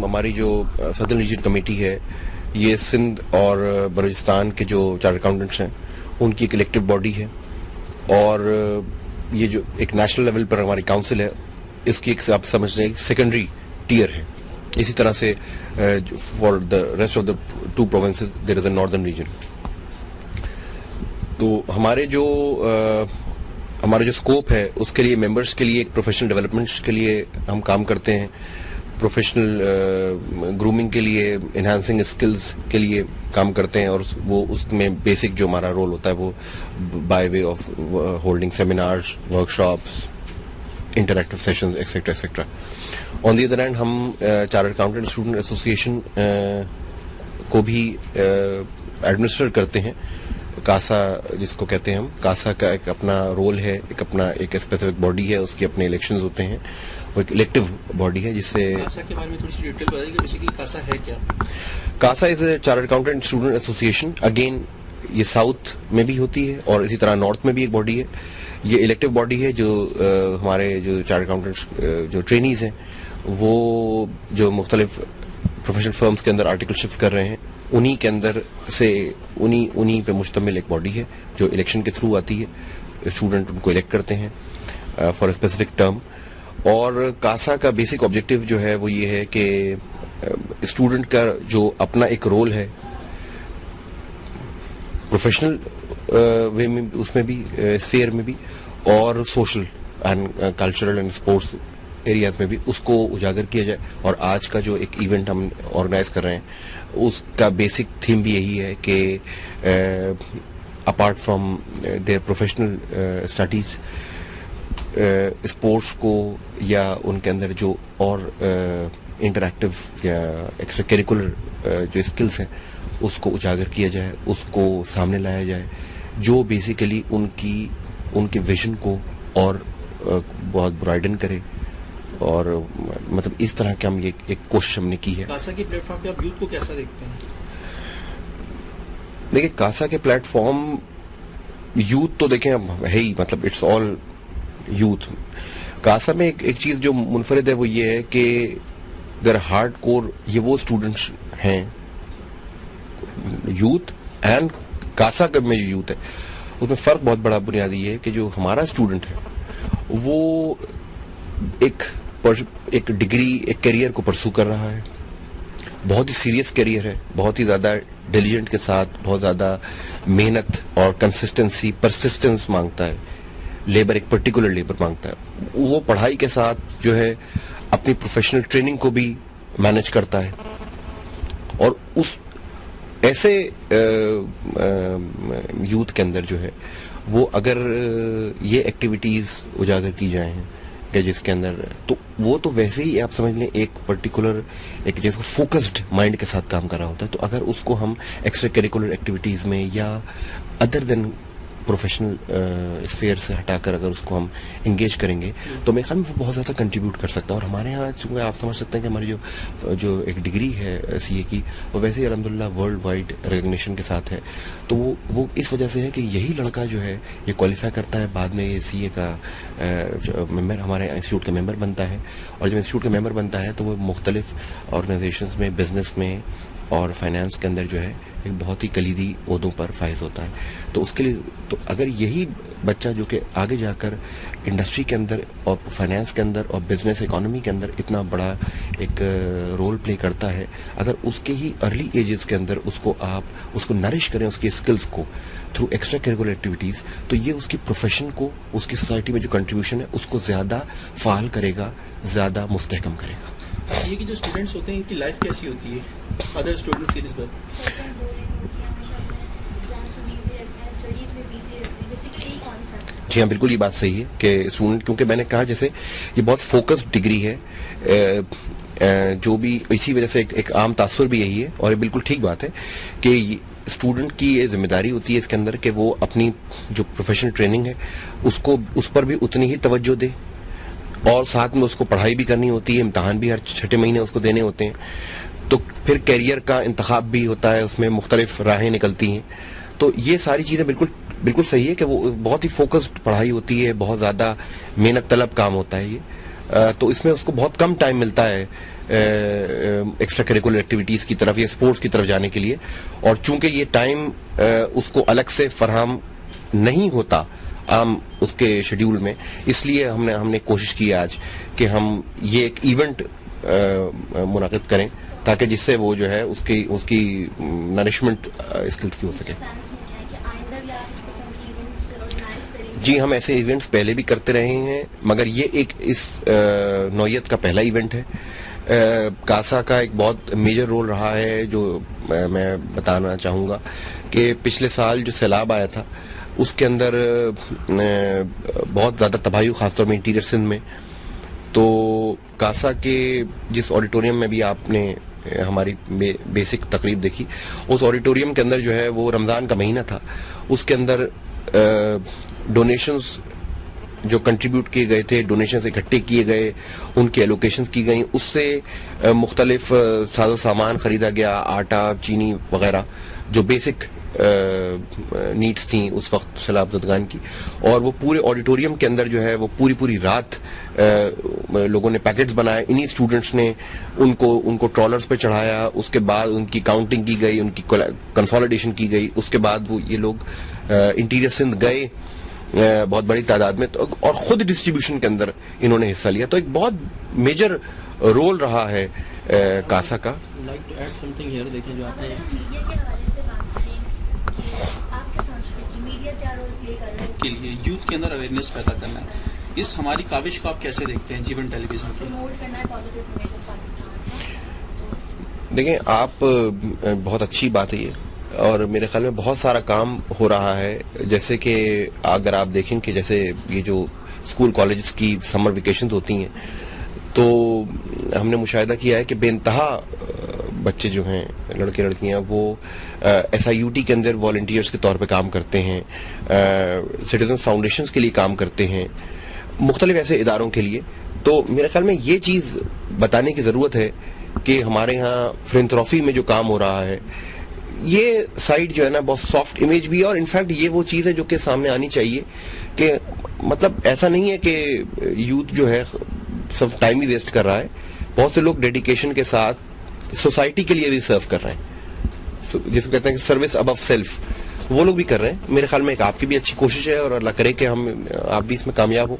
ہماری جو صدرن region committee ہے یہ سندھ اور بلوچستان کے جو چارٹرڈ اکاؤنٹنٹس ہیں ان کی ایک الیکٹو باڈی ہے، اور یہ جو ایک نیشنل لیول پر ہماری کاؤنسل ہے اس کی ایک آپ سمجھ رہے ہیں سیکنڈری ٹیئر ہے. اسی طرح سے for the rest of the 2 provinces there is a northern region. تو ہمارے جو اسکوپ ہے اس کے لیے ممبرس کے لیے ایک پروفیشنل ڈیولپمنٹس کے لیے ہم کام کرتے ہیں، پروفیشنل گرومنگ کے لیے، انہانسنگ اسکلز کے لیے کام کرتے ہیں، اور وہ اس میں بیسک جو ہمارا رول ہوتا ہے وہ by way of holding seminars, work shops, interactive sessions etcetera etcetera. On the other hand ہم چارٹرڈ اکاؤنٹنٹ اسٹوڈنٹ ایسوسیشن کو بھی ایڈمنسٹر کرتے ہیں. کاسا جس کو کہتے ہیں ہم، کاسا کا ایک اپنا رول ہے، ایک اپنا ایک اسپیسیفک باڈی ہے، اس کے اپنے الیکشنز ہوتے ہیں، وہ ایک الیکٹو باڈی ہے جس سے. کاسا کے بارے میں تھوڑی سی ڈیٹیل بتائیے کہ بیسیکلی کاسا ہے کیا؟ CASA is a chartered accountant student association. Again یہ ساؤتھ میں بھی ہوتی ہے اور اسی طرح نارتھ میں بھی ایک باڈی ہے. یہ الیکٹو باڈی ہے جو ہمارے جو چارٹرڈ اکاؤنٹنٹس جو ٹرینیز ہیں وہ جو مختلف پروفیشنل فرمز کے اندر آرٹیکلشپس کر رہے ہیں انہی کے اندر سے انہی پہ مشتمل ایک باڈی ہے جو الیکشن کے تھرو آتی ہے. اسٹوڈنٹ ان کو الیکٹ کرتے ہیں فار اے اسپیسیفک ٹرم. اور کاسا کا بیسک آبجیکٹو جو ہے وہ یہ ہے کہ اسٹوڈنٹ کا جو اپنا ایک رول ہے پروفیشنل وے میں اس میں بھی اسفیئر میں بھی اور social and cultural and sports areas میں بھی اس کو اجاگر کیا جائے. اور آج کا جو ایک ایونٹ ہم آرگنائز کر رہے ہیں اس کا بیسک تھیم بھی یہی ہے کہ apart from their professional studies sports کو یا ان کے اندر جو اور انٹریکٹیو یا ایکسٹرا کیریکولر جو اسکلس ہیں اس کو اجاگر کیا جائے، اس کو سامنے لایا جائے جو بیسیکلی ان کے ویژن کو اور بہت برائڈن کرے. اور مطلب اس طرح کی ہم یہ ایک کوشش ہم نے کی ہے. کاسا کے پلیٹ فارم پہ آپ یوتھ کو کیسا دیکھتے ہیں؟ دیکھیں کاسا کے پلیٹ فارم یوتھ تو دیکھیں اب ہے ہی، مطلب اٹس آل یوتھ. کاسا میں ایک چیز جو منفرد ہے وہ یہ ہے کہ اگر ہارڈ کور یہ وہ اسٹوڈنٹس ہیں یوتھ اینڈ کاسا میں جو یوتھ ہے اس میں فرق بہت بڑا بنیادی یہ ہے کہ جو ہمارا اسٹوڈنٹ ہے وہ ایک ڈگری ایک کیریئر کو پرسو کر رہا ہے، بہت ہی سیریس کیریئر ہے، بہت ہی زیادہ ڈیلیجنٹ کے ساتھ بہت زیادہ محنت اور کنسسٹنسی پرسسٹنس مانگتا ہے. لیبر ایک پرٹیکولر لیبر مانگتا ہے. وہ پڑھائی کے ساتھ جو ہے اپنی پروفیشنل ٹریننگ کو بھی مینج کرتا ہے. اور اس ایسے یوتھ کے اندر جو ہے وہ اگر یہ ایکٹیویٹیز اجاگر کی جائیں کہ جس کے اندر تو وہ تو ویسے ہی آپ سمجھ لیں ایک پرٹیکولر ایک جیسے فوکسڈ مائنڈ کے ساتھ کام کر رہا ہوتا ہے. تو اگر اس کو ہم ایکسٹرا کیریکولر ایکٹیویٹیز میں یا ادر دین پروفیشنل اسفیئر سے ہٹا کر اگر اس کو ہم انگیج کریں گے تو میرے خیال میں وہ بہت زیادہ کنٹریبیوٹ کر سکتا ہے. اور ہمارے یہاں چونکہ آپ سمجھ سکتے ہیں کہ ہماری جو ایک ڈگری ہے سی اے کی وہ ویسے ہی الحمدللہ ورلڈ وائڈ ریکگنیشن کے ساتھ ہے. تو وہ اس وجہ سے ہے کہ یہی لڑکا جو ہے یہ کوالیفائی کرتا ہے بعد میں یہ سی اے کا ممبر ہمارے انسٹیٹیوٹ کا ممبر بنتا ہے. اور جب انسٹیٹیوٹ کا ممبر بنتا ہے تو وہ مختلف آرگنائزیشنز میں بزنس میں اور فائنانس کے اندر جو ہے ایک بہت ہی کلیدی عہدوں پر فائز ہوتا ہے. تو اس کے لیے تو اگر یہی بچہ جو کہ آگے جا کر انڈسٹری کے اندر اور فائنانس کے اندر اور بزنس اکانومی کے اندر اتنا بڑا ایک رول پلے کرتا ہے، اگر اس کے ہی ارلی ایجز کے اندر آپ اس کو نرش کریں اس کے اسکلز کو تھرو ایکسٹرا کیریکولر ایکٹیویٹیز تو یہ اس کی پروفیشن کو اس کی سوسائٹی میں جو کنٹریبیوشن ہے اس کو زیادہ فعال کرے گا، زیادہ مستحکم کرے گا. یہ کہ جو اسٹوڈنٹس ہوتے ہیں ان کی لائف کیسی ہوتی ہے ادر اسٹوڈنٹس کی نسبت؟ جی ہاں بالکل یہ بات صحیح ہے کہ اسٹوڈنٹ کیونکہ میں نے کہا جیسے یہ بہت فوکسڈ ڈگری ہے جو بھی اسی وجہ سے ایک عام تاثر بھی یہی ہے اور یہ بالکل ٹھیک بات ہے کہ اسٹوڈنٹ کی یہ ذمہ داری ہوتی ہے اس کے اندر کہ وہ اپنی جو پروفیشنل ٹریننگ ہے اس پر بھی اتنی ہی توجہ دے اور ساتھ میں اس کو پڑھائی بھی کرنی ہوتی ہے، امتحان بھی ہر 6 مہینے اس کو دینے ہوتے ہیں. تو پھر کیریئر کا انتخاب بھی ہوتا ہے، اس میں مختلف راہیں نکلتی ہیں. تو یہ ساری چیزیں بالکل صحیح ہے کہ وہ بہت ہی فوکسڈ پڑھائی ہوتی ہے، بہت زیادہ محنت طلب کام ہوتا ہے یہ. تو اس میں اس کو بہت کم ٹائم ملتا ہے ایکسٹرا کریکولر ایکٹیویٹیز کی طرف یا اسپورٹس کی طرف جانے کے لیے, اور چونکہ یہ ٹائم اس کو الگ سے فراہم نہیں ہوتا عام اس کے شیڈیول میں, اس لیے ہم نے کوشش کی آج کہ ہم یہ ایک ایونٹ منعقد کریں تاکہ جس سے وہ جو ہے اس کی نرشمنٹ اسکلس کی ہو سکے. جی ہم ایسے ایونٹس پہلے بھی کرتے رہے ہیں, مگر یہ ایک اس نوعیت کا پہلا ایونٹ ہے. کاسا کا ایک بہت میجر رول رہا ہے جو میں بتانا چاہوں گا کہ پچھلے سال جو سیلاب آیا تھا اس کے اندر بہت زیادہ تباہی ہوئی, خاص طور میں انٹیریئر سندھ میں. تو کاسا کے جس آڈیٹوریم میں بھی آپ نے ہماری بیسک تقریب دیکھی, اس آڈیٹوریم کے اندر جو ہے وہ رمضان کا مہینہ تھا, اس کے اندر ڈونیشنز جو کنٹریبیوٹ کیے گئے تھے, ڈونیشنز اکٹھے کیے گئے, ان کی ایلوکیشنز کی گئیں, اس سے مختلف ساز و سامان خریدا گیا, آٹا, چینی وغیرہ جو بیسک نیڈس تھیں اس وقت سیلاب زدگان کی. اور وہ پورے آڈیٹوریم کے اندر جو ہے وہ پوری رات لوگوں نے پیکٹس بنائے, انہی اسٹوڈنٹس نے ان کو ٹرالرز پہ چڑھایا, اس کے بعد ان کی کاؤنٹنگ کی گئی, ان کی کنسالیڈیشن کی گئی, اس کے بعد وہ یہ لوگ انٹیریئر سندھ گئے بہت بڑی تعداد میں, اور خود ڈسٹریبیوشن کے اندر انہوں نے حصہ لیا. تو ایک بہت میجر رول رہا ہے کاسا کا. یوتھ کے اندر اویئرنیس پیدا کرنا ہے, اس ہماری کاوش کو آپ کیسے دیکھتے ہیں جیون ٹیلی ویژن کی؟ دیکھیں آپ, بہت اچھی بات ہے یہ, اور میرے خیال میں بہت سارا کام ہو رہا ہے. جیسے کہ اگر آپ دیکھیں کہ جیسے یہ جو اسکول کالجز کی سمر ویکیشنز ہوتی ہیں تو ہم نے مشاہدہ کیا ہے کہ بے انتہا بچے جو ہیں, لڑکے لڑکیاں, وہ SIUT کے اندر والنٹیئرس کے طور پہ کام کرتے ہیں, سٹیزن فاؤنڈیشنز کے لیے کام کرتے ہیں, مختلف ایسے اداروں کے لیے. تو میرے خیال میں یہ چیز بتانے کی ضرورت ہے کہ ہمارے ہاں فلنتھراپی میں جو کام ہو رہا ہے یہ سائٹ جو ہے نا بہت سافٹ امیج بھی ہے, اور انفیکٹ یہ وہ چیز ہے جو کہ سامنے آنی چاہیے کہ مطلب ایسا نہیں ہے کہ یوتھ جو ہے صرف ٹائم ہی ویسٹ کر رہا ہے, بہت سے لوگ ڈیڈیکیشن کے ساتھ سوسائٹی کے لیے بھی سرو کر رہے ہیں, جس کو کہتے ہیں کہ سروس ابو سیلف, وہ لوگ بھی کر رہے ہیں. میرے خیال میں ایک آپ کی بھی اچھی کوشش ہے, اور اللہ کرے کہ آپ بھی اس میں کامیاب ہو.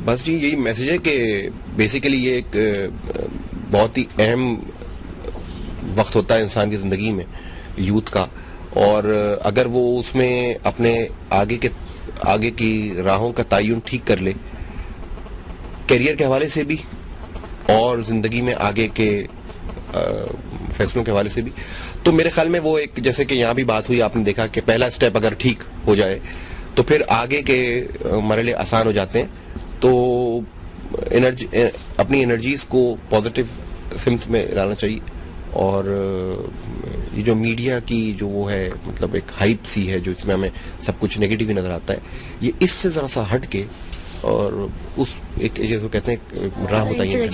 بس جی یہی میسج ہے کہ بیسیکلی یہ ایک بہت ہی اہم وقت ہوتا ہے انسان کی زندگی میں, یوتھ کا, اور اگر وہ اس میں اپنے آگے کی راہوں کا تعین ٹھیک کر لے, کیریئر کے حوالے سے بھی اور زندگی میں آگے کے فیصلوں کے حوالے سے بھی, تو میرے خیال میں وہ ایک, جیسے کہ یہاں بھی بات ہوئی, آپ نے دیکھا کہ پہلا سٹیپ اگر ٹھیک ہو جائے تو پھر آگے کے مرحلے آسان ہو جاتے ہیں. تو اپنی انرجیز کو پازیٹیو سمت میں لانا چاہیے, اور یہ جو میڈیا کی جو وہ ہے مطلب ایک ہائپ سی ہے جو اس میں ہمیں سب کچھ نیگیٹو ہی نظر آتا ہے, یہ اس سے ذرا سا ہٹ کے اور اس ایک جیسے کہتے ہیں راہ بتائیے.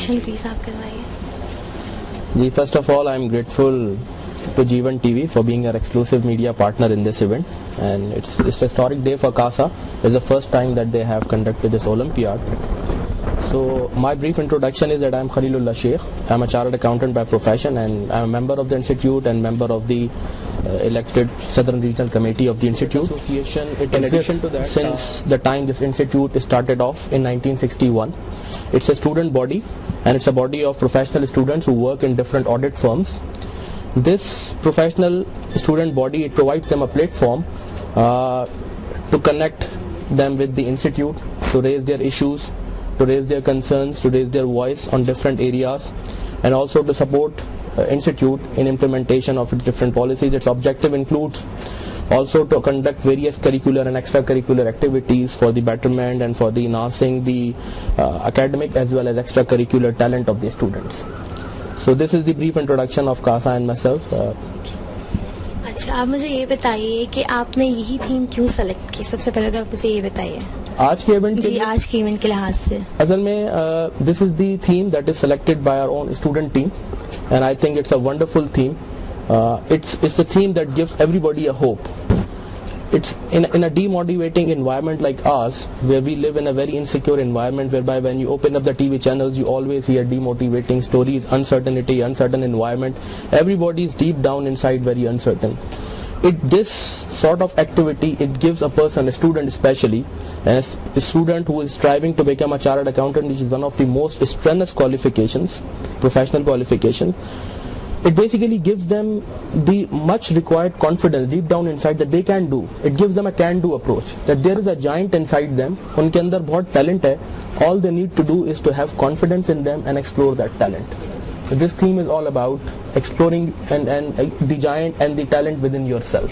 جی first of all I am grateful to G1 TV for being our exclusive media partner in this event, and it's a historic day for CASA. It's the first time that they have conducted this Olympiad. So my brief introduction is that I am Khalilullah Sheikh. I am a chartered accountant by profession, and I am a member of the institute and member of the elected Southern Regional Committee of the institute. Association, in addition to that, since the time this institute started off in 1961, it's a student body, and it's a body of professional students who work in different audit firms. This professional student body, it provides them a platform to connect them with the institute, to raise their issues, to raise their concerns, to raise their voice on different areas, and also to support institute in implementation of its different policies. Its objective includes also to conduct various curricular and extracurricular activities for the betterment and for the enhancing the academic as well as extracurricular talent of the students. So this is the brief introduction of CASA and myself. اچھا آپ مجھے یہ بتائیے کہ آپ نے یہی theme کیوں سلیکٹ کی؟ سب سے پہلے تو آپ مجھے یہ بتائیے آج کے ایونٹ جی آج کے ایونٹ کے لحاظ سے. اصل میں this is the theme that is selected by our own student team, and I think it's a wonderful theme. It's a theme that gives everybody a hope. it's in a demotivating environment like ours, where we live in a very insecure environment, whereby when you open up the TV channels you always hear demotivating stories, uncertain environment. Everybody is deep down inside very uncertain. This sort of activity, it gives a person, a student especially, and a student who is striving to become a chartered accountant, which is one of the most strenuous qualifications, professional qualifications. It basically gives them the much required confidence deep down inside that they can do. It gives them a can-do approach, that there is a giant inside them, unke andar bahut talent hai, all they need to do is to have confidence in them and explore that talent. So this theme is all about exploring and the giant and the talent within yourself.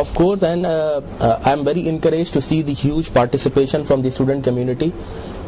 of course, and I am very encouraged to see the huge participation from the student community.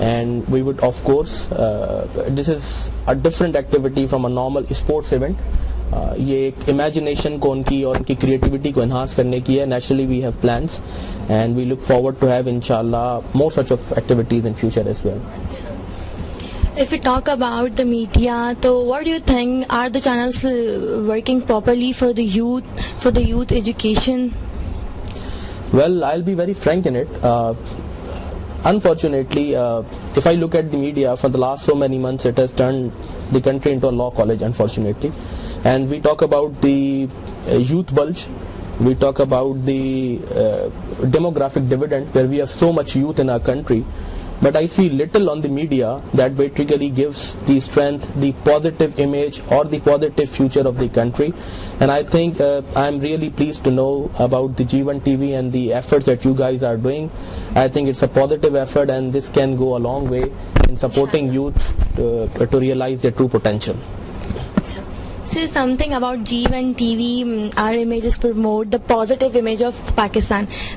and we would of course this is a different activity from a normal sports event. یہ ایک imagination کو ان کی اور ان کی creativity کو enhance کرنے کی ہے. Naturally we have plans and we look forward to have inshallah more such of activities in future as well. If we talk about the media, so what do you think, are the channels working properly for the youth education? Well, I'll be very frank in it. Unfortunately, if I look at the media for the last so many months, it has turned the country into a law college, unfortunately. And we talk about the youth bulge, we talk about the demographic dividend, where we have so much youth in our country. But I see little on the media that basically gives the strength, the positive image or the positive future of the country. And I think I'm really pleased to know about the G1 TV and the efforts that you guys are doing. I think it's a positive effort and this can go a long way in supporting youth to realize their true potential. Say something about G1 TV, our images promote the positive image of Pakistan.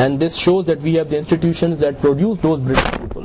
and this shows that we have the institutions that produce those brilliant people.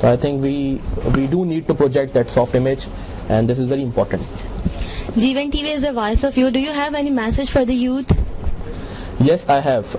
so I think we do need to project that soft image and this is very important. G1 TV is a voice of youth. Do you have any message for the youth? Yes, I have.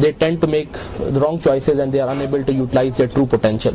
they tend to make the wrong choices and they are unable to utilize their true potential.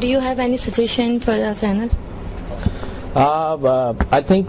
Do you have any suggestion for the channel? I think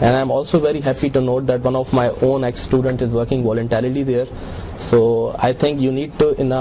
and I am also very happy to note that one of my own ex-student is working voluntarily there. So I think you need to,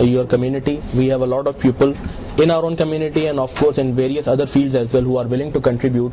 your community. We have a lot of people in our own community and of course in various other fields as well who are willing to contribute.